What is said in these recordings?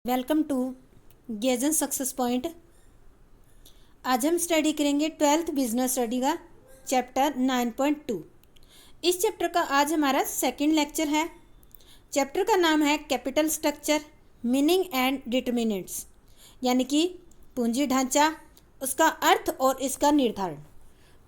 Welcome to गेजन success point. आज हम स्टडी करेंगे 12th बिजनेस स्टडी का चैप्टर 9.2। इस चैप्टर का आज हमारा सेकंड लेक्चर है। चैप्टर का नाम है capital structure, meaning and determinants, यानी कि पूंजी ढांचा, उसका अर्थ और इसका निर्धारण।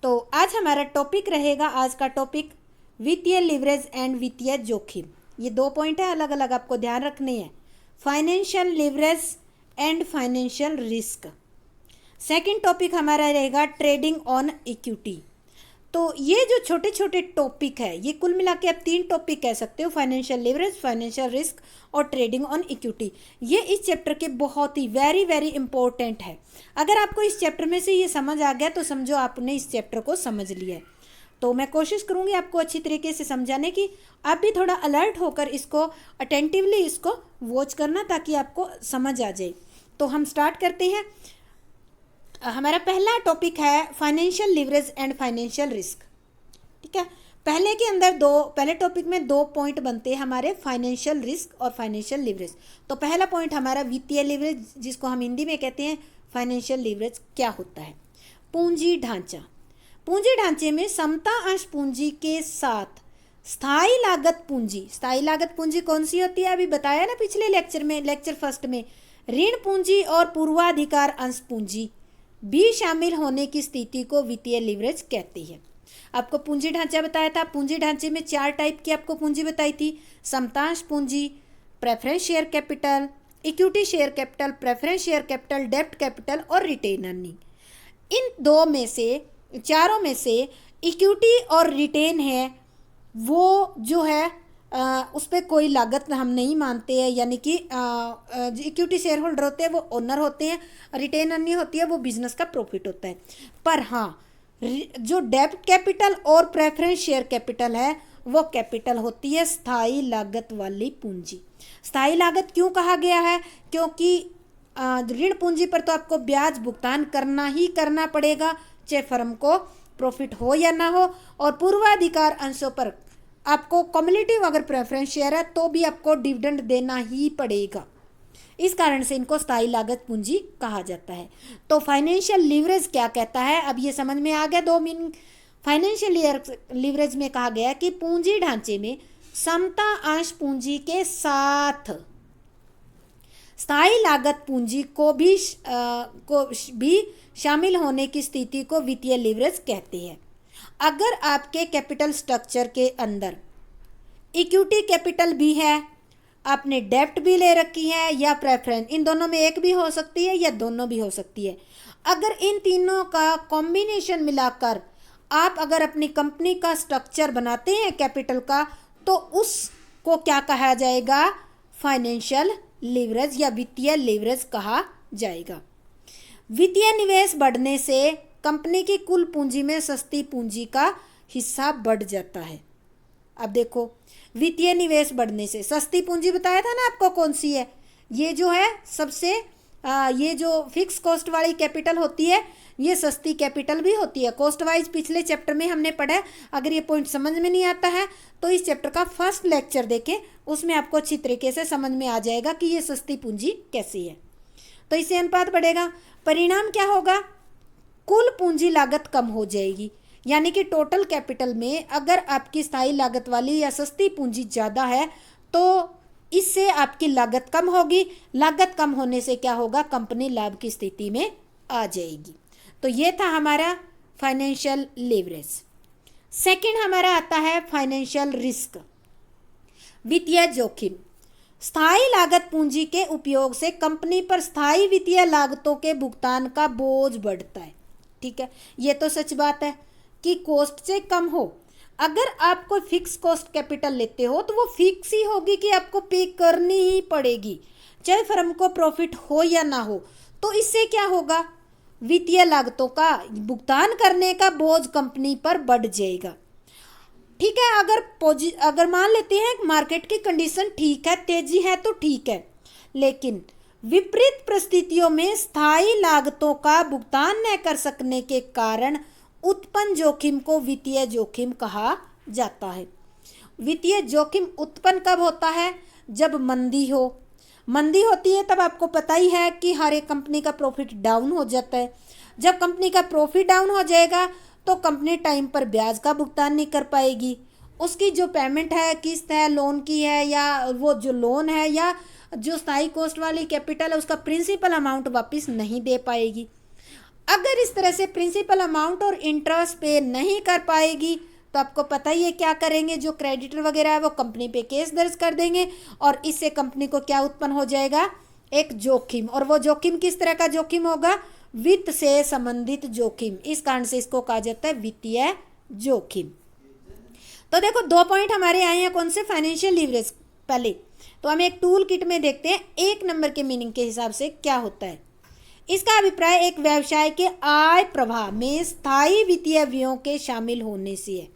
तो आज हमारा टॉपिक रहेगा, आज का टॉपिक वित्तीय लिवरेज एंड वित्तीय जोखिम। ये दो पॉइंट है, अलग अलग आपको ध्यान रखने हैं। Financial leverage and financial risk. Second topic हमारा रहेगा ट्रेडिंग ऑन इक्विटी। तो ये जो छोटे छोटे टॉपिक है, ये कुल मिला के आप 3 टॉपिक कह सकते हो, फाइनेंशियल लिवरेज, फाइनेंशियल रिस्क और ट्रेडिंग ऑन इक्विटी। ये इस चैप्टर के बहुत ही वेरी वेरी इंपॉर्टेंट है। अगर आपको इस चैप्टर में से ये समझ आ गया तो समझो आपने इस चैप्टर को समझ लिया है। तो मैं कोशिश करूंगी आपको अच्छी तरीके से समझाने की। आप भी थोड़ा अलर्ट होकर इसको अटेंटिवली इसको वॉच करना ताकि आपको समझ आ जाए। तो हम स्टार्ट करते हैं। हमारा पहला टॉपिक है financial leverage and financial risk. ठीक है, पहले टॉपिक में 2 पॉइंट बनते हैं हमारे, फाइनेंशियल रिस्क और फाइनेंशियल लिवरेज। तो पहला पॉइंट हमारा वित्तीय लिवरेज, जिसको हम हिंदी में कहते हैं फाइनेंशियल लिवरेज, क्या होता है। पूंजी ढांचा। पूंजी ढांचे में समता अंश पूंजी के साथ स्थायी लागत पूंजी कौन सी होती है, अभी बताया ना पिछले लेक्चर में, लेक्चर फर्स्ट में। ऋण पूंजी और पूर्वाधिकार अंश पूंजी भी शामिल होने की स्थिति को वित्तीय लिवरेज कहती है। आपको पूंजी ढांचा बताया था। पूंजी ढांचे में 4 टाइप की आपको पूंजी बताई थी, समतांश पूंजी, preference share capital, equity share capital, preference share capital, डेब्ट कैपिटल और रिटेन अर्निंग। इन चारों में से इक्विटी और रिटेन है, वो जो है उस पर कोई लागत हम नहीं मानते हैं, यानी कि इक्विटी शेयर होल्डर होते हैं वो ओनर होते हैं, रिटेन अर्निंग होती है वो बिजनेस का प्रॉफिट होता है। पर हाँ, जो डेब्ट कैपिटल और प्रेफरेंस शेयर कैपिटल है वो कैपिटल होती है स्थायी लागत वाली पूंजी। स्थायी लागत क्यों कहा गया है, क्योंकि ऋण पूंजी पर तो आपको ब्याज भुगतान करना ही करना पड़ेगा, चाहे फर्म को प्रॉफिट हो या ना हो। और पूर्वाधिकार अंशों पर आपको कम्युलेटिव अगर प्रेफरेंस शेयर है तो भी आपको डिविडेंड देना ही पड़ेगा। इस कारण से इनको स्थायी लागत पूंजी कहा जाता है। तो फाइनेंशियल लिवरेज क्या कहता है, अब ये समझ में आ गया 2 मीनिंग। फाइनेंशियल लिवरेज में कहा गया कि पूंजी ढांचे में समता अंश पूंजी के साथ स्थायी लागत पूंजी को भी शामिल होने की स्थिति को वित्तीय लिवरेज कहते हैं। अगर आपके कैपिटल स्ट्रक्चर के अंदर इक्विटी कैपिटल भी है, आपने डेब्ट भी ले रखी है या प्रेफरेंस, इन दोनों में एक भी हो सकती है या दोनों भी हो सकती है। अगर इन तीनों का कॉम्बिनेशन मिलाकर आप अगर अपनी कंपनी का स्ट्रक्चर बनाते हैं कैपिटल का, तो उसको क्या कहा जाएगा, फाइनेंशियल लिवरेज या वित्तीय लिवरेज कहा जाएगा। वित्तीय निवेश बढ़ने से कंपनी की कुल पूंजी में सस्ती पूंजी का हिस्सा बढ़ जाता है। अब देखो, वित्तीय निवेश बढ़ने से सस्ती पूंजी बताया था ना आपको कौन सी है, ये जो है सबसे ये जो फिक्स कॉस्ट वाली कैपिटल होती है ये सस्ती कैपिटल भी होती है। कॉस्ट वाइज पिछले चैप्टर में हमने पढ़ा। अगर ये पॉइंट समझ में नहीं आता है तो इस चैप्टर का फर्स्ट लेक्चर देखें, उसमें आपको अच्छी तरीके से समझ में आ जाएगा कि ये सस्ती पूंजी कैसी है। तो इससे अनुपात बढ़ेगा, परिणाम क्या होगा, कुल पूंजी लागत कम हो जाएगी। यानी कि टोटल कैपिटल में अगर आपकी स्थायी लागत वाली या सस्ती पूंजी ज़्यादा है तो इससे आपकी लागत कम होगी। लागत कम होने से क्या होगा, कंपनी लाभ की स्थिति में आ जाएगी। तो ये था हमारा फाइनेंशियल लिवरेज। सेकंड हमारा आता है फाइनेंशियल रिस्क, वित्तीय जोखिम। स्थायी लागत पूंजी के उपयोग से कंपनी पर स्थायी वित्तीय लागतों के भुगतान का बोझ बढ़ता है। ठीक है, ये तो सच बात है कि कॉस्ट से कम हो। अगर आप कोई फिक्स कॉस्ट कैपिटल लेते हो तो वो फिक्स ही होगी कि आपको पे करनी ही पड़ेगी, चाहे फर्म को प्रॉफिट हो या ना हो। तो इससे क्या होगा, वित्तीय लागतों का भुगतान करने का बोझ कंपनी पर बढ़ जाएगा। ठीक है, अगर मान लेते हैं मार्केट की कंडीशन ठीक है, तेजी है तो ठीक है, लेकिन विपरीत परिस्थितियों में स्थायी लागतों का भुगतान न कर सकने के कारण उत्पन्न जोखिम को वित्तीय जोखिम कहा जाता है। वित्तीय जोखिम उत्पन्न कब होता है, जब मंदी हो, मंदी होती है तब आपको पता ही है कि हर एक कंपनी का प्रॉफिट डाउन हो जाता है। जब कंपनी का प्रॉफिट डाउन हो जाएगा तो कंपनी टाइम पर ब्याज का भुगतान नहीं कर पाएगी, उसकी जो पेमेंट है, किस्त है, लोन की है, या वो जो लोन है या जो स्थायी कॉस्ट वाली कैपिटल है उसका प्रिंसिपल अमाउंट वापस नहीं दे पाएगी। अगर इस तरह से प्रिंसिपल अमाउंट और इंटरेस्ट पे नहीं कर पाएगी तो आपको पता ही है क्या करेंगे, जो क्रेडिटर वगैरह है वो कंपनी पे केस दर्ज कर देंगे और इससे कंपनी को क्या उत्पन्न हो जाएगा, एक जोखिम। और वो जोखिम किस तरह का जोखिम होगा, वित्त से संबंधित जोखिम। इस कारण से इसको कहा जाता है वित्तीय जोखिम। तो देखो 2 पॉइंट हमारे आए हैं, कौन से, फाइनेंशियल लीवरेज। पहले तो हम एक टूल किट में देखते हैं 1 नंबर के मीनिंग के हिसाब से क्या होता है। इसका अभिप्राय एक व्यवसाय के आय प्रवाह में स्थायी वित्तीय व्ययों के शामिल होने से है।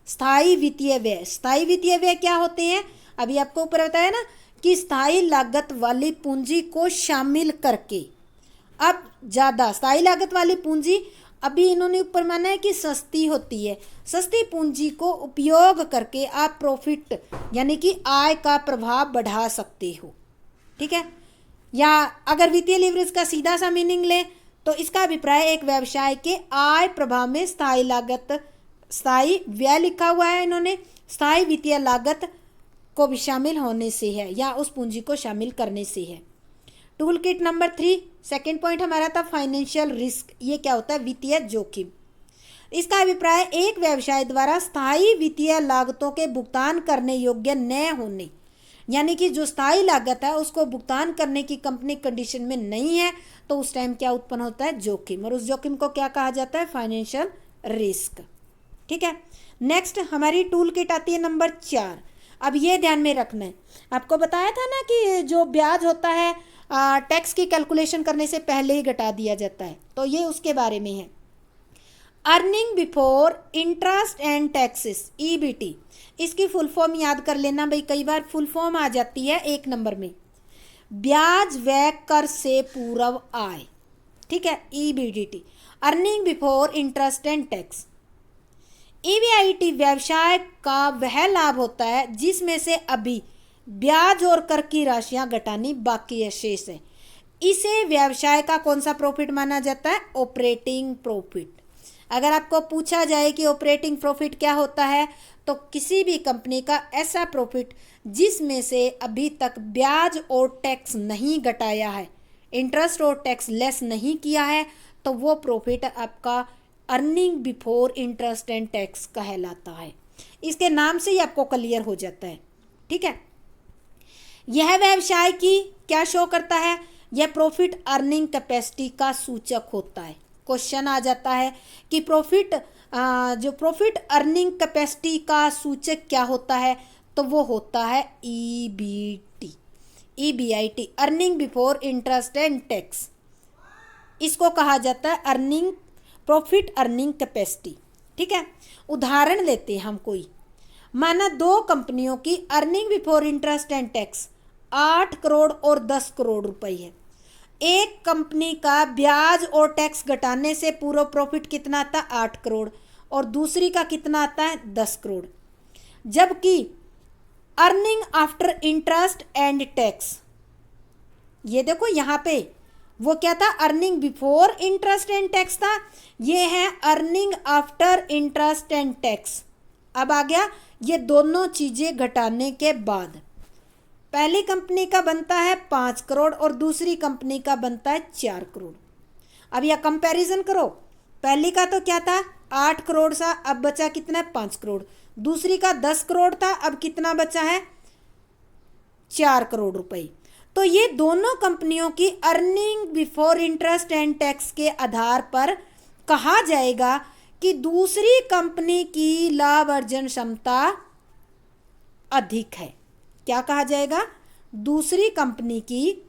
स्थायी वित्तीय व्यय, स्थायी वित्तीय व्यय क्या होते हैं, अभी आपको ऊपर बताया ना कि स्थायी लागत वाली पूंजी को शामिल करके, अब ज़्यादा स्थायी लागत वाली पूंजी, अभी इन्होंने ऊपर माना है कि सस्ती होती है, सस्ती पूंजी को उपयोग करके आप प्रॉफिट यानी कि आय का प्रभाव बढ़ा सकते हो, ठीक है। या अगर वित्तीय लीवरेज का सीधा सा मीनिंग लें तो इसका अभिप्राय एक व्यवसाय के आय प्रभाव में स्थायी लागत, स्थायी व्यय लिखा हुआ है इन्होंने, स्थायी वित्तीय लागत को भी शामिल होने से है या उस पूंजी को शामिल करने से है। Tool kit number 3, second point हमारा था फाइनेंशियल रिस्क। ये क्या होता है, वित्तीय जोखिम। इसका अभिप्राय एक व्यवसाय द्वारा स्थायी वित्तीय लागतों के भुगतान करने योग्य न होने, यानी कि जो स्थायी लागत है उसको भुगतान करने की कंपनी कंडीशन में नहीं है तो उस टाइम क्या उत्पन्न होता है, जोखिम। और उस जोखिम को क्या कहा जाता है, फाइनेंशियल रिस्क, ठीक है। नेक्स्ट हमारी टूल किट आती है नंबर 4। अब ये ध्यान में रखना है, आपको बताया था ना कि जो ब्याज होता है टैक्स की कैलकुलेशन करने से पहले ही घटा दिया जाता है, तो ये उसके बारे में है। Earning before interest and taxes, EBT, इसकी फुल फॉर्म याद कर लेना भाई, कई बार फुल फॉर्म आ जाती है 1 नंबर में। ब्याज व्यय कर से पूर्व आय, ठीक है, EBDT, earning before interest and tax. EBIT व्यवसाय का वह लाभ होता है जिसमें से अभी ब्याज और कर की राशियां घटानी बाकी है, शेष है। इसे व्यवसाय का कौन सा प्रॉफिट माना जाता है, ऑपरेटिंग प्रॉफिट। अगर आपको पूछा जाए कि ऑपरेटिंग प्रॉफिट क्या होता है तो किसी भी कंपनी का ऐसा प्रॉफिट जिसमें से अभी तक ब्याज और टैक्स नहीं घटाया है, इंटरेस्ट और टैक्स लेस नहीं किया है, तो वो प्रॉफिट आपका earning before interest and tax कहलाता है। इसके नाम से ही आपको क्लियर हो जाता है, ठीक है। यह व्यवसाय की क्या शो करता है, यह प्रॉफिट अर्निंग कैपेसिटी का सूचक होता है। क्वेश्चन आ जाता है कि जो प्रॉफिट अर्निंग कैपेसिटी का सूचक क्या होता है, तो वो होता है EBT, EBIT, earning before interest and tax. इसको कहा जाता है अर्निंग प्रॉफिट अर्निंग कैपेसिटी, ठीक है। उदाहरण लेते हैं हम कोई, माना 2 कंपनियों की earning before interest and tax 8 crore और 10 करोड़ रुपए है। एक कंपनी का ब्याज और टैक्स घटाने से पूरा प्रॉफिट कितना आता है, 8 करोड़, और दूसरी का कितना आता है, 10 करोड़। जबकि earning after interest and tax, ये देखो यहाँ पे वो क्या था, earning before interest and tax था, ये है earning after interest and tax. अब आ गया ये दोनों चीज़ें घटाने के बाद, पहली कंपनी का बनता है 5 करोड़ और दूसरी कंपनी का बनता है 4 करोड़। अब यह कंपैरिजन करो, पहली का तो क्या था, 8 करोड़ सा, अब बचा कितना है, 5 करोड़। दूसरी का 10 करोड़ था, अब कितना बचा है, 4 करोड़ रुपए। तो ये दोनों कंपनियों की earning before interest and tax के आधार पर कहा जाएगा कि दूसरी कंपनी की लाभ अर्जन क्षमता अधिक है। क्या कहा जाएगा, दूसरी कंपनी की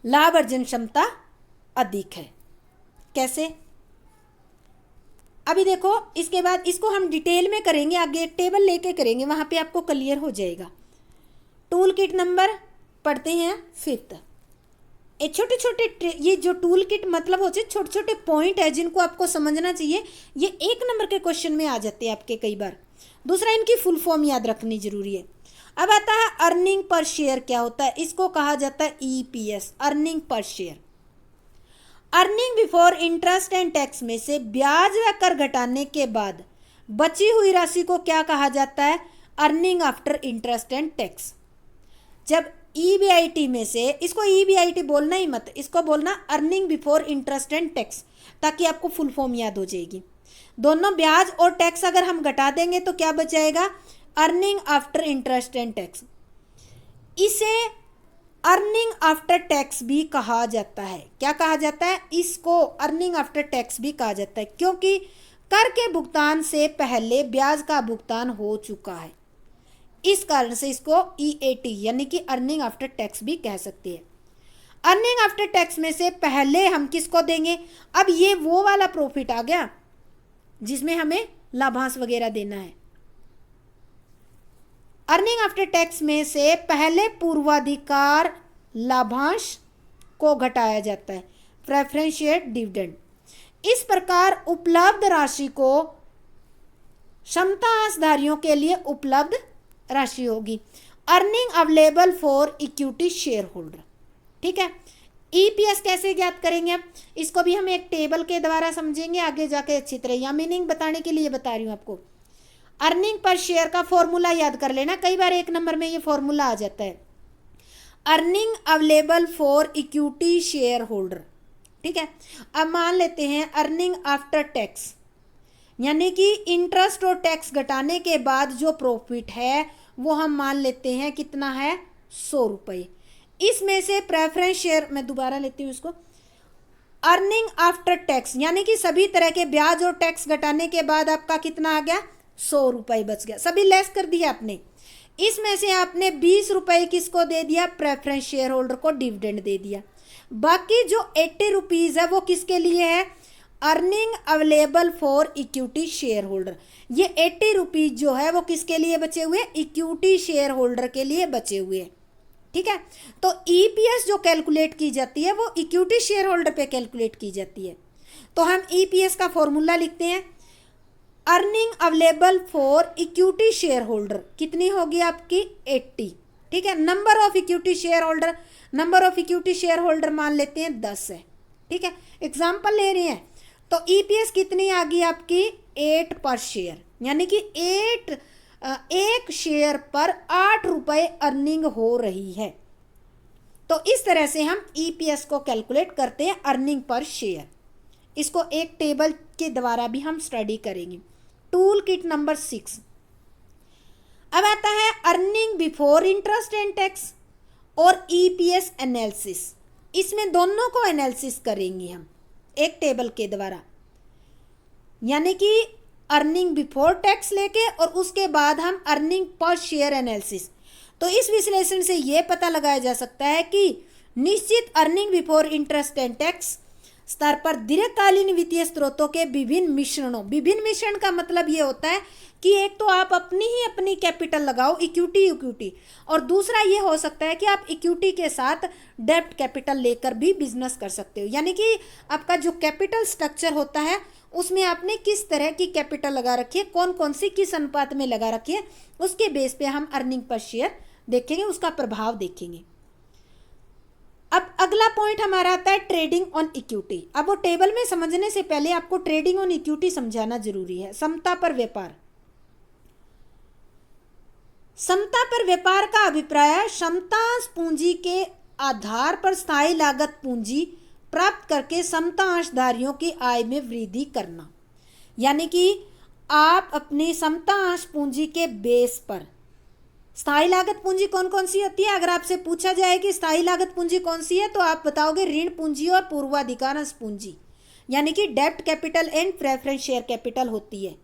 लाभ अर्जन क्षमता अधिक है। कैसे, अभी देखो, इसके बाद इसको हम डिटेल में करेंगे, आगे टेबल लेके करेंगे, वहां पे आपको क्लियर हो जाएगा। टूल किट नंबर पढ़ते हैं 5। ये छोटे छोटे, ये जो टूल किट मतलब होते हैं छोटे छोटे पॉइंट है जिनको आपको समझना चाहिए। ये 1 नंबर के क्वेश्चन में आ जाते हैं आपके कई बार। दूसरा, इनकी फुल फॉर्म याद रखनी जरूरी है। अब आता है अर्निंग पर शेयर क्या होता है, इसको कहा जाता है EPS, earning per share. Earning before interest and tax में से ब्याज व कर घटाने के बाद बची हुई राशि को क्या कहा जाता है, earning after interest and tax. जब ईबीआईटी में से, इसको ईबीआईटी बोलना ही मत, इसको बोलना earning before interest and tax, ताकि आपको फुल फॉर्म याद हो जाएगी। दोनों ब्याज और टैक्स अगर हम घटा देंगे तो क्या बचाएगा, earning after interest and tax. इसे अर्निंग आफ्टर टैक्स भी कहा जाता है। क्या कहा जाता है, इसको अर्निंग आफ्टर टैक्स भी कहा जाता है, क्योंकि कर के भुगतान से पहले ब्याज का भुगतान हो चुका है। इस कारण से इसको ईएटी यानी कि अर्निंग आफ्टर टैक्स भी कह सकते हैं। अर्निंग आफ्टर टैक्स में से पहले हम किसको देंगे, अब ये वो वाला प्रॉफिट आ गया जिसमें हमें लाभांश वगैरह देना है। अर्निंग आफ्टर टैक्स में से पहले पूर्वाधिकार लाभांश को घटाया जाता है, प्रेफरेंस शेयर डिविडेंड। इस प्रकार उपलब्ध राशि को क्षमता अंशधारियों के लिए उपलब्ध राशि होगी, earning available for equity share holder. ठीक है, ईपीएस कैसे ज्ञात करेंगे, अब इसको भी हम एक टेबल के द्वारा समझेंगे आगे जाके अच्छी तरह, या मीनिंग बताने के लिए बता रही हूँ आपको। अर्निंग पर शेयर का फॉर्मूला याद कर लेना, कई बार एक नंबर में ये फॉर्मूला आ जाता है, earning available for equity share holder. ठीक है, अब मान लेते हैं अर्निंग आफ्टर टैक्स, यानी कि इंटरेस्ट और टैक्स घटाने के बाद जो प्रॉफिट है वो हम मान लेते हैं कितना है, 100 रुपये। इसमें से प्रेफरेंस शेयर, मैं दोबारा लेती हूँ इसको, अर्निंग आफ्टर टैक्स यानी कि सभी तरह के ब्याज और टैक्स घटाने के बाद आपका कितना आ गया, 100 रुपये बच गया, सभी लेस कर दिया आपने। इसमें से आपने 20 रुपये किसको दे दिया, प्रेफरेंस शेयर होल्डर को डिविडेंड दे दिया। बाकी जो 80 रुपीज़ है वो किसके लिए है, earning available for equity share holder. ये 80 रुपीज़ जो है वो किसके लिए बचे हुए, इक्विटी शेयर होल्डर के लिए बचे हुए। ठीक है, तो ईपीएस जो कैलकुलेट की जाती है वो इक्विटी शेयर होल्डर पे कैलकुलेट की जाती है। तो हम ईपीएस का फॉर्मूला लिखते हैं, earning available for equity share holder कितनी होगी आपकी, 80। ठीक है, number of equity share holder, number of equity share holder मान लेते हैं 10 है। ठीक है, एग्जाम्पल ले रहे हैं, तो ईपीएस कितनी आ गई आपकी, 8 पर शेयर, यानी कि एक शेयर पर 8 रुपये अर्निंग हो रही है। तो इस तरह से हम ईपीएस को कैलकुलेट करते हैं, अर्निंग पर शेयर। इसको एक टेबल के द्वारा भी हम स्टडी करेंगे। Tool kit number 6। अब आता है earning before interest and tax और ईपीएस एनालिसिस। इसमें दोनों को एनालिसिस करेंगे हम एक टेबल के द्वारा, यानी कि अर्निंग बिफोर टैक्स लेके और उसके बाद हम अर्निंग पर शेयर एनालिसिस। तो इस विश्लेषण से ये पता लगाया जा सकता है कि निश्चित earning before interest and tax स्तर पर दीर्घकालीन वित्तीय स्रोतों के विभिन्न मिश्रणों, विभिन्न मिश्रण का मतलब ये होता है कि एक तो आप अपनी कैपिटल लगाओ, इक्विटी, और दूसरा ये हो सकता है कि आप इक्विटी के साथ डेब्ट कैपिटल लेकर भी बिजनेस कर सकते हो। यानी कि आपका जो कैपिटल स्ट्रक्चर होता है उसमें आपने किस तरह की कैपिटल लगा रखी है, कौन कौन सी किस अनुपात में लगा रखी है, उसके बेस पे हम अर्निंग पर शेयर देखेंगे, उसका प्रभाव देखेंगे। अब अगला पॉइंट हमारा आता है ट्रेडिंग ऑन इक्विटी। अब वो टेबल में समझने से पहले आपको ट्रेडिंग ऑन इक्विटी समझाना जरूरी है। समता पर व्यापार। समता पर व्यापार का अभिप्राय है समतांश पूंजी के आधार पर स्थायी लागत पूंजी प्राप्त करके समता अंशधारियों की आय में वृद्धि करना। यानी कि आप अपनी समता अंश पूंजी के बेस पर, स्थायी लागत पूंजी कौन कौन सी होती है, अगर आपसे पूछा जाए कि स्थायी लागत पूंजी कौन सी है तो आप बताओगे ऋण पूंजी और पूर्वाधिकार अंश पूंजी, यानी कि डेब्ट capital and preference share capital होती है।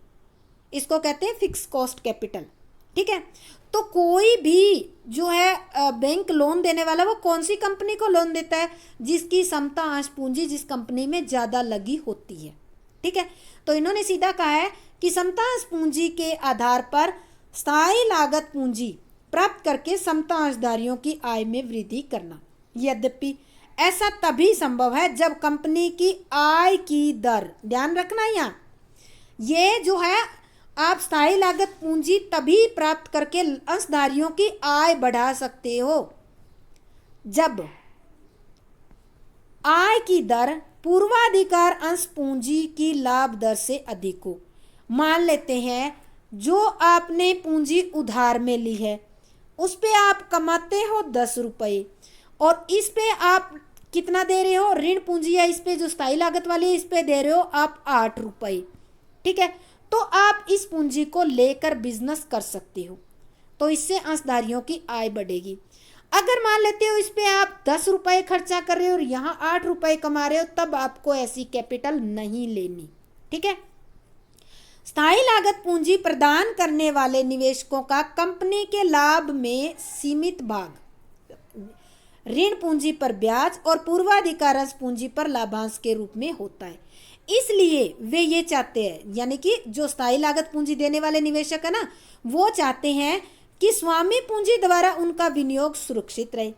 इसको कहते हैं फिक्स कॉस्ट कैपिटल। ठीक है, तो कोई भी जो है बैंक लोन देने वाला वो कौन सी कंपनी को लोन देता है, जिसकी समता अंश पूंजी जिस कंपनी में ज़्यादा लगी होती है। ठीक है, तो इन्होंने सीधा कहा है कि समता अंश पूंजी के आधार पर स्थायी लागत पूंजी प्राप्त करके समता अंशधारियों की आय में वृद्धि करना। यद्यपि ऐसा तभी संभव है जब कंपनी की आय की दर, ध्यान रखना यहाँ, ये जो है आप स्थायी लागत पूंजी तभी प्राप्त करके अंशधारियों की आय बढ़ा सकते हो जब आय की दर पूर्वाधिकार अंश पूंजी की लाभ दर से अधिक हो। मान लेते हैं जो आपने पूंजी उधार में ली है उस पे आप कमाते हो 10 रुपये और इस पे आप कितना दे रहे हो, ऋण पूंजी है इस पे जो स्थायी लागत वाली है इस पे दे रहे हो आप 8 रुपये। ठीक है, तो आप इस पूंजी को लेकर बिजनेस कर सकते हो, तो इससे अंशधारियों की आय बढ़ेगी। अगर मान लेते हो इस पे आप 10 रुपये खर्चा कर रहे हो और यहाँ 8 रुपये कमा रहे हो, तब आपको ऐसी कैपिटल नहीं लेनी। ठीक है, स्थायी लागत पूंजी प्रदान करने वाले निवेशकों का कंपनी के लाभ में सीमित भाग ऋण पूंजी पर ब्याज और पूर्वाधिकार अंश पूंजी पर लाभांश के रूप में होता है। इसलिए वे ये चाहते हैं, यानी कि जो स्थायी लागत पूंजी देने वाले निवेशक है ना, वो चाहते हैं कि स्वामी पूंजी द्वारा उनका विनियोग सुरक्षित रहे।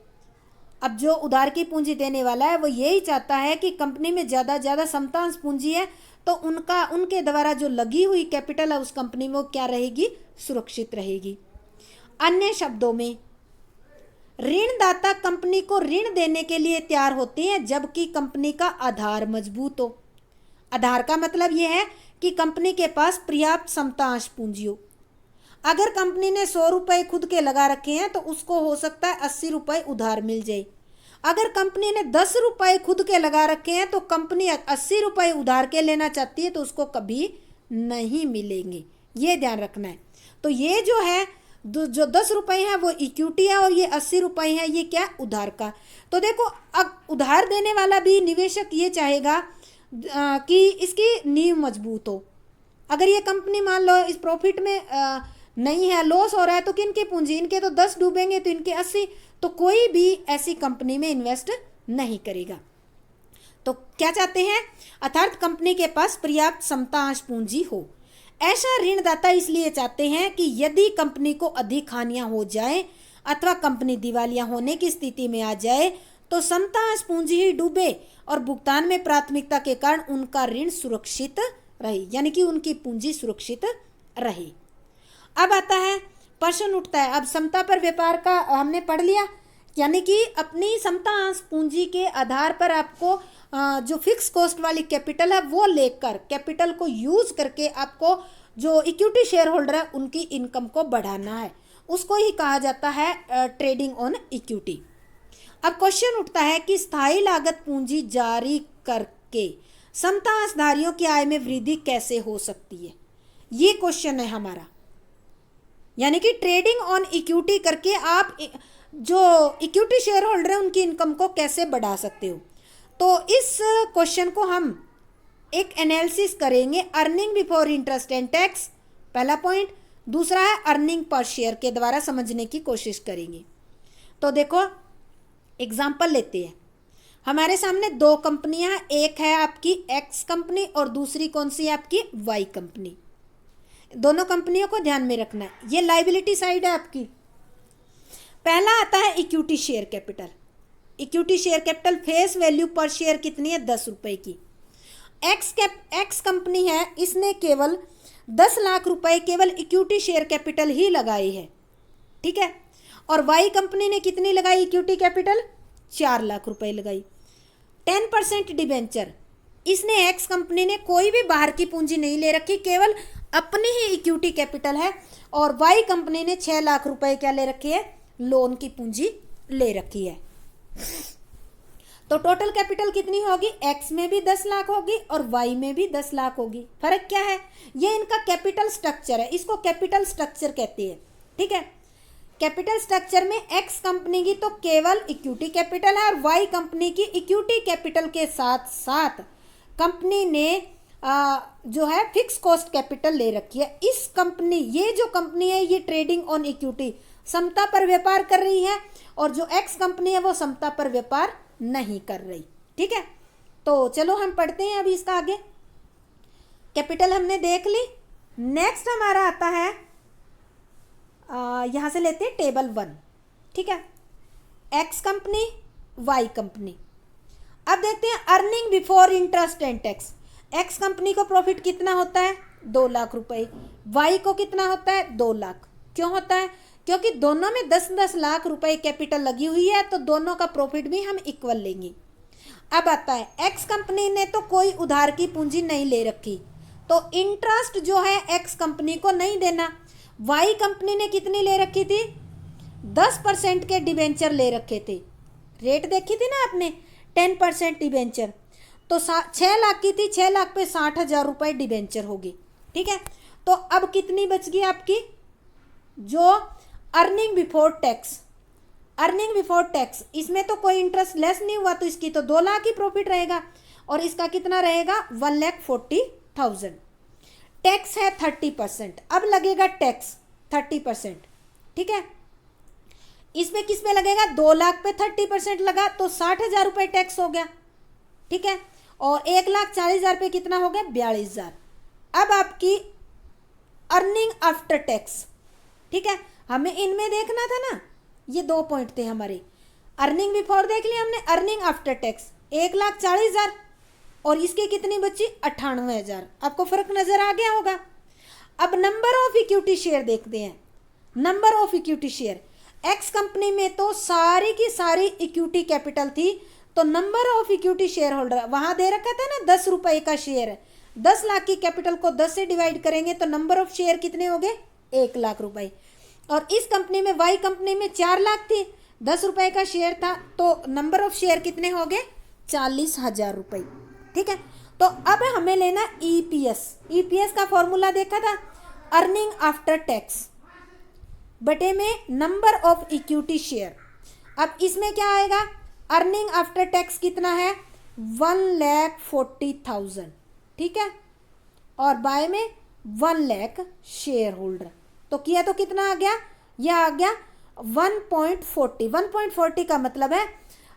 अब जो उधार की पूंजी देने वाला है वो यही चाहता है कि कंपनी में ज़्यादा समतांश पूंजी है तो उनके द्वारा जो लगी हुई कैपिटल है उस कंपनी में वो क्या रहेगी, सुरक्षित रहेगी। अन्य शब्दों में ऋणदाता कंपनी को ऋण देने के लिए तैयार होते हैं जबकि कंपनी का आधार मजबूत हो। आधार का मतलब यह है कि कंपनी के पास पर्याप्त समतांश पूंजी हो। अगर कंपनी ने 100 रुपये खुद के लगा रखे हैं तो उसको हो सकता है 80 रुपये उधार मिल जाए। अगर कंपनी ने 10 रुपये खुद के लगा रखे हैं तो कंपनी 80 रुपये उधार के लेना चाहती है तो उसको कभी नहीं मिलेंगे, ये ध्यान रखना है। तो ये जो है जो 10 रुपये है वो इक्विटी है और ये 80 रुपये है ये क्या, उधार का। तो देखो अब उधार देने वाला भी निवेशक ये चाहेगा कि इसकी नींव मजबूत हो। अगर ये कंपनी मान लो इस प्रॉफिट में नहीं है, लॉस हो रहा है, तो किनकी पूंजी, इनके तो 10 डूबेंगे तो इनके 80, तो कोई भी ऐसी कंपनी में इन्वेस्ट नहीं करेगा। तो क्या चाहते हैं, अर्थात कंपनी के पास पर्याप्त समतांश पूंजी हो। ऐसा ऋणदाता इसलिए चाहते हैं कि यदि कंपनी को अधिक हानियां हो जाए अथवा कंपनी दिवालिया होने की स्थिति में आ जाए तो समतांश पूंजी ही डूबे और भुगतान में प्राथमिकता के कारण उनका ऋण सुरक्षित रहे, यानी कि उनकी पूंजी सुरक्षित रहे। अब आता है प्रश्न उठता है, अब समता पर व्यापार का हमने पढ़ लिया, यानी कि अपनी समतांश पूंजी के आधार पर आपको जो फिक्स कॉस्ट वाली कैपिटल है वो लेकर कैपिटल को यूज करके आपको जो इक्विटी शेयर होल्डर है उनकी इनकम को बढ़ाना है, उसको ही कहा जाता है ट्रेडिंग ऑन इक्विटी। अब क्वेश्चन उठता है कि स्थायी लागत पूंजी जारी करके समतांशधारियों की आय में वृद्धि कैसे हो सकती है, ये क्वेश्चन है हमारा। यानी कि ट्रेडिंग ऑन इक्विटी करके आप जो इक्विटी शेयर होल्डर है उनकी इनकम को कैसे बढ़ा सकते हो। तो इस क्वेश्चन को हम एक एनालिसिस करेंगे earning before interest and tax, पहला पॉइंट। दूसरा है अर्निंग पर शेयर के द्वारा समझने की कोशिश करेंगे। तो देखो एग्जाम्पल लेते हैं, हमारे सामने दो कंपनियां हैं, एक है आपकी एक्स कंपनी और दूसरी कौन सी है आपकी वाई कंपनी। दोनों कंपनियों को ध्यान में रखना है, ये लायबिलिटी साइड है आपकी। पहला आता है equity share capital. Equity share capital face value पर शेयर कितनी है, 10 रुपए की। एक्स कंपनी है, इसने केवल 10 लाख रुपए केवल इक्विटी शेयर कैपिटल ही लगाई है, ठीक है। और वाई कंपनी ने कितनी लगाई इक्विटी कैपिटल, 4 लाख रुपए लगाई। 10% डिबेंचर, इसने एक्स कंपनी ने कोई भी बाहर की पूंजी नहीं ले रखी, केवल अपनी ही इक्विटी कैपिटल है। और वाई कंपनी ने 6 लाख रुपए क्या ले रखी है, लोन की पूंजी ले रखी है। तो टोटल कैपिटल कितनी होगी, एक्स में भी 10 लाख होगी और वाई में भी 10 लाख होगी। फर्क क्या है, ये इनका कैपिटल स्ट्रक्चर है, इसको कैपिटल स्ट्रक्चर कहते हैं, ठीक है। कैपिटल स्ट्रक्चर में एक्स कंपनी की तो केवल इक्विटी कैपिटल है और वाई कंपनी की इक्विटी कैपिटल के साथ साथ कंपनी ने जो है फिक्स कॉस्ट कैपिटल ले रखी है। इस कंपनी, ये जो कंपनी है ये ट्रेडिंग ऑन इक्विटी समता पर व्यापार कर रही है और जो एक्स कंपनी है वो समता पर व्यापार नहीं कर रही, ठीक है। तो चलो हम पढ़ते हैं अभी इसका आगे। कैपिटल हमने देख ली। नेक्स्ट हमारा आता है यहां से लेते हैं टेबल 1, ठीक है। X company, Y company. अब देखते हैं earning before interest and tax. X company को प्रॉफिट कितना होता है, 2 लाख रुपए। वाई को कितना होता है 2 लाख। क्यों होता है? क्योंकि दोनों में 10-10 लाख रुपए कैपिटल लगी हुई है, तो दोनों का प्रॉफिट भी हम इक्वल लेंगे। अब आता है एक्स कंपनी ने तो कोई उधार की पूंजी नहीं ले रखी, तो इंटरेस्ट जो है एक्स कंपनी को नहीं देना। वाई कंपनी ने कितनी ले रखी थी? 10% के डिबेंचर ले रखे थे। रेट देखी थी ना आपने, 10% डिबेंचर, तो 6 लाख की थी, 6 लाख पे 60,000 रुपये डिबेंचर होगी। ठीक है, तो अब कितनी बच गई आपकी जो earning before tax? Earning before tax, इसमें तो कोई इंटरेस्ट लेस नहीं हुआ, तो इसकी तो 2 लाख ही प्रॉफिट रहेगा, और इसका कितना रहेगा 1,40,000। टैक्स है 30%, अब लगेगा टैक्स 30%। ठीक है, इसमें किस पे लगेगा? 2 लाख पे 30% लगा, तो 60,000 रुपये टैक्स हो गया। ठीक है, और 1,40,000 पे कितना हो गया? 42,000। अब आपकी अर्निंग आफ्टर टैक्स, ठीक है, हमें इनमें देखना था ना, ये 2 पॉइंट थे हमारे। अर्निंग बिफोर देख लिया हमने, अर्निंग आफ्टर टैक्स 1,40,000, और इसकी कितनी बची? 98,000। आपको फर्क नजर आ गया होगा। अब नंबर ऑफ इक्विटी शेयर देखते हैं। Number of equity share, x company में तो सारी की सारी इक्विटी कैपिटल थी, तो number of equity share holder वहां दे रखा था ना 10 रुपए का शेयर है। 10 लाख की कैपिटल को 10 से डिवाइड करेंगे तो नंबर ऑफ शेयर कितने हो गए? 1 लाख रुपए। और इस कंपनी में, वाई कंपनी में 4 लाख थी, 10 रुपए का शेयर था, तो नंबर ऑफ शेयर कितने हो गए? 40,000 रुपये। ठीक है, तो अब हमें लेना ईपीएस। ईपीएस का फॉर्मूला देखा था, अर्निंग आफ्टर टैक्स बटे में नंबर ऑफ इक्विटी शेयर। अब इसमें क्या आएगा? अर्निंग आफ्टर टैक्स कितना है? 1,40,000। ठीक है, और बाय में 1 लाख शेयर होल्डर, तो किया तो कितना आ गया? यह आ गया 1.40। 1.40 का मतलब है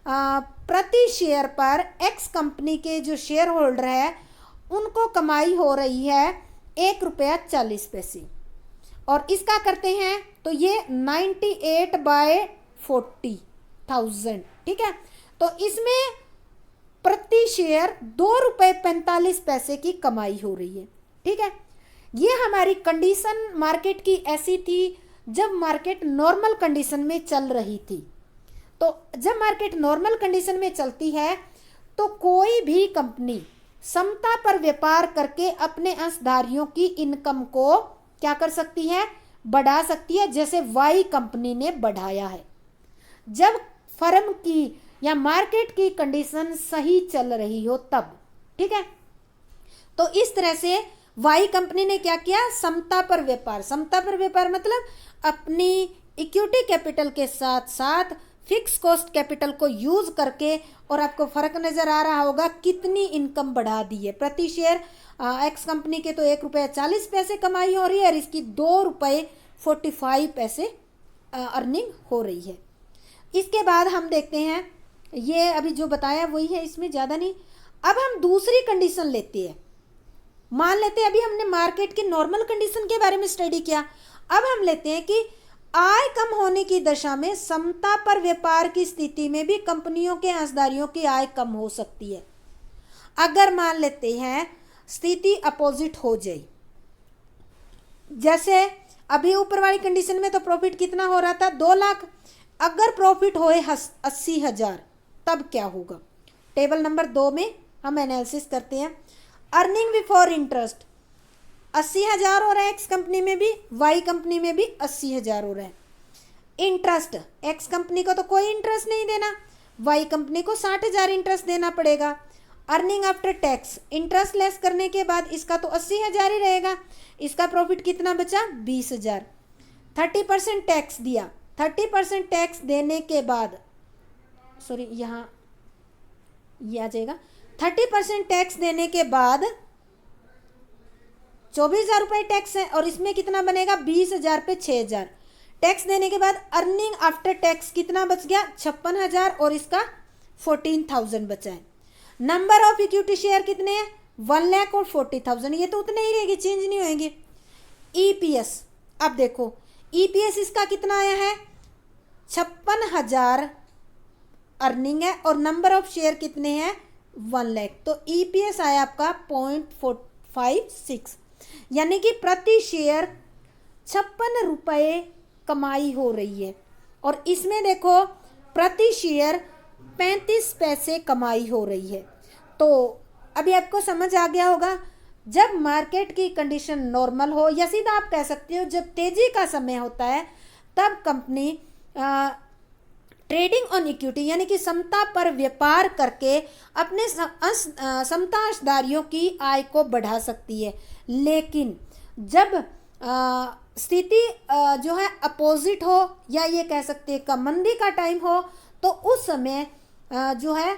प्रति शेयर पर एक्स कंपनी के जो शेयर होल्डर है उनको कमाई हो रही है 1.40 रुपया। और इसका करते हैं तो ये 98/40,000। ठीक है, तो इसमें प्रति शेयर 2.45 रुपये की कमाई हो रही है। ठीक है, ये हमारी कंडीशन मार्केट की ऐसी थी जब मार्केट नॉर्मल कंडीशन में चल रही थी। तो जब मार्केट नॉर्मल कंडीशन में चलती है तो कोई भी कंपनी समता पर व्यापार करके अपने अंशधारियों की इनकम को क्या कर सकती है? बढ़ा सकती है, जैसे वाई कंपनी ने बढ़ाया है। जब फर्म की या मार्केट की कंडीशन सही चल रही हो तब। ठीक है, तो इस तरह से वाई कंपनी ने क्या किया? समता पर व्यापार। समता पर व्यापार मतलब अपनी इक्विटी कैपिटल के साथ साथ फिक्स कॉस्ट कैपिटल को यूज करके, और आपको फर्क नजर आ रहा होगा कितनी इनकम बढ़ा दी है। प्रति शेयर एक्स कंपनी के तो 1.40 रुपये कमाई हो रही है, और इसकी 2.45 रुपये अर्निंग हो रही है। इसके बाद हम देखते हैं, ये अभी जो बताया वही है, इसमें ज़्यादा नहीं। अब हम दूसरी कंडीशन लेते हैं। मान लेते हैं अभी हमने मार्केट की नॉर्मल कंडीशन के बारे में स्टडी किया, अब हम लेते हैं कि आय कम होने की दशा में समता पर व्यापार की स्थिति में भी कंपनियों के अंशधारियों की आय कम हो सकती है। अगर मान लेते हैं स्थिति अपोजिट हो जाए, जैसे अभी ऊपर वाली कंडीशन में तो प्रॉफिट कितना हो रहा था? 2 लाख। अगर प्रॉफिट होए 80,000 तब क्या होगा? टेबल नंबर 2 में हम एनालिसिस करते हैं। अर्निंग बिफोर इंटरेस्ट 80,000 हो रहा है एक्स कंपनी में भी, वाई कंपनी में भी 80,000 हो रहा है। इंटरेस्ट, एक्स कंपनी को तो कोई इंटरेस्ट नहीं देना, वाई कंपनी को 60,000 इंटरेस्ट देना पड़ेगा। Earning after tax, interest less करने के बाद इसका तो 80,000 ही रहेगा। इसका प्रॉफिट कितना बचा? 20,000। 30% टैक्स दिया, 30% टैक्स देने के बाद, सॉरी यहाँ ये आ जाएगा, 30% टैक्स देने के बाद 24,000 रुपये टैक्स है, और इसमें कितना बनेगा? 20,000 पे 6,000 टैक्स देने के बाद अर्निंग आफ्टर टैक्स कितना बच गया? 56,000, और इसका 14,000 बचा है। नंबर ऑफ इक्विटी शेयर कितने हैं? 1 लाख और 40,000, ये तो उतने ही रहेगी, चेंज नहीं होंगे। ईपीएस, अब देखो ईपीएस इसका कितना आया है? 56,000 अर्निंग है, और नंबर ऑफ शेयर कितने हैं? 1 लाख, तो ईपीएस आया आपका 0.456। यानी कि प्रति शेयर 56 रुपये कमाई हो रही है। और इसमें देखो प्रति शेयर 35 पैसे कमाई हो रही है। तो अभी आपको समझ आ गया होगा, जब मार्केट की कंडीशन नॉर्मल हो या सीधा आप कह सकते हो जब तेजी का समय होता है, तब कंपनी ट्रेडिंग ऑन इक्विटी यानी कि समता पर व्यापार करके अपने समता अंशधारियों की आय को बढ़ा सकती है। लेकिन जब स्थिति जो है अपोजिट हो या ये कह सकते हैं कम मंदी का टाइम हो, तो उस समय जो है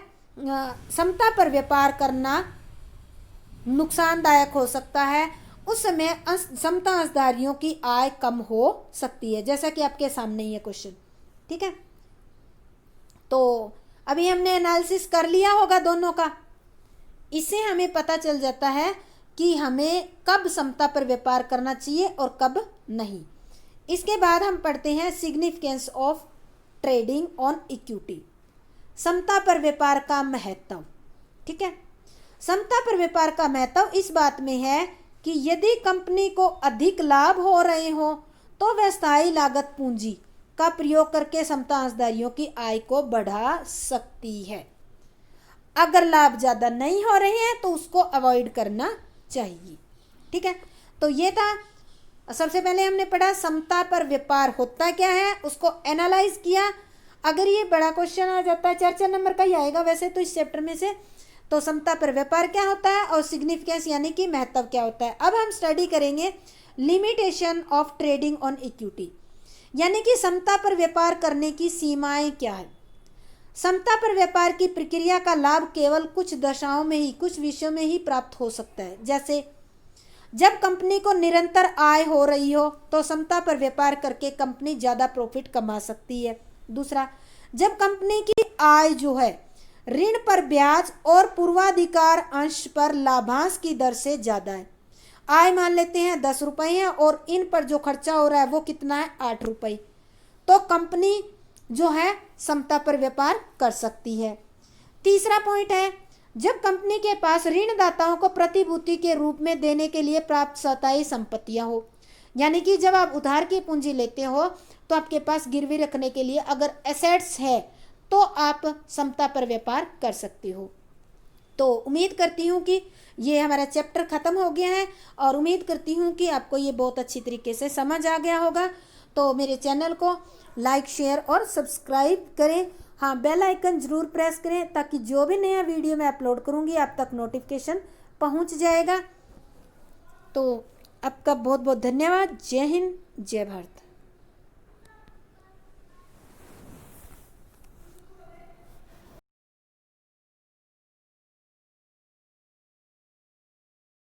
समता पर व्यापार करना नुकसानदायक हो सकता है। उस समय समता अंशधारियों की आय कम हो सकती है, जैसा कि आपके सामने ही है क्वेश्चन। ठीक है, तो अभी हमने एनालिसिस कर लिया होगा दोनों का। इससे हमें पता चल जाता है कि हमें कब समता पर व्यापार करना चाहिए और कब नहीं। इसके बाद हम पढ़ते हैं significance of trading on equity, समता पर व्यापार का महत्व। ठीक है, समता पर व्यापार का महत्व इस बात में है कि यदि कंपनी को अधिक लाभ हो रहे हो तो वह स्थायी लागत पूंजी का प्रयोग करके समता अंशधारियों की आय को बढ़ा सकती है। अगर लाभ ज़्यादा नहीं हो रहे हैं तो उसको अवॉइड करना चाहिए। ठीक है, तो ये था, सबसे पहले हमने पढ़ा समता पर व्यापार होता क्या है, उसको एनालाइज किया। अगर ये बड़ा क्वेश्चन आ जाता है, 4 नंबर का ही आएगा वैसे तो इस चैप्टर में से, तो समता पर व्यापार क्या होता है और सिग्निफिकेंस यानी कि महत्व क्या होता है। अब हम स्टडी करेंगे limitation of trading on equity, यानी कि समता पर व्यापार करने की सीमाएं क्या है। समता पर व्यापार की प्रक्रिया का लाभ केवल कुछ दशाओं में ही, कुछ विषयों में ही प्राप्त हो सकता है। जैसे जब कंपनी को निरंतर आय हो रही हो तो समता पर व्यापार करके कंपनी ज़्यादा प्रॉफिट कमा सकती है। दूसरा, जब कंपनी की आय जो है ऋण पर ब्याज और पूर्वाधिकार अंश पर लाभांश की दर से ज़्यादा है। आय मान लेते हैं 10 रुपये है और इन पर जो खर्चा हो रहा है वो कितना है, 8 रुपये, तो कंपनी जो है समता पर व्यापार कर सकती है। तीसरा पॉइंट है, जब कंपनी के पास ऋणदाताओं को प्रतिभूति के रूप में देने के लिए प्राप्त स्थायी संपत्तियां हो, यानी कि जब आप उधार की पूंजी लेते हो तो आपके पास गिरवी रखने के लिए अगर एसेट्स है तो आप समता पर व्यापार कर सकते हो। तो उम्मीद करती हूँ कि ये हमारा चैप्टर ख़त्म हो गया है और उम्मीद करती हूँ कि आपको ये बहुत अच्छी तरीके से समझ आ गया होगा। तो मेरे चैनल को लाइक, शेयर और सब्सक्राइब करें। हाँ, बेल आइकन ज़रूर प्रेस करें ताकि जो भी नया वीडियो मैं अपलोड करूँगी आप तक नोटिफिकेशन पहुँच जाएगा। तो आपका बहुत बहुत धन्यवाद। जय हिंद, जय भारत।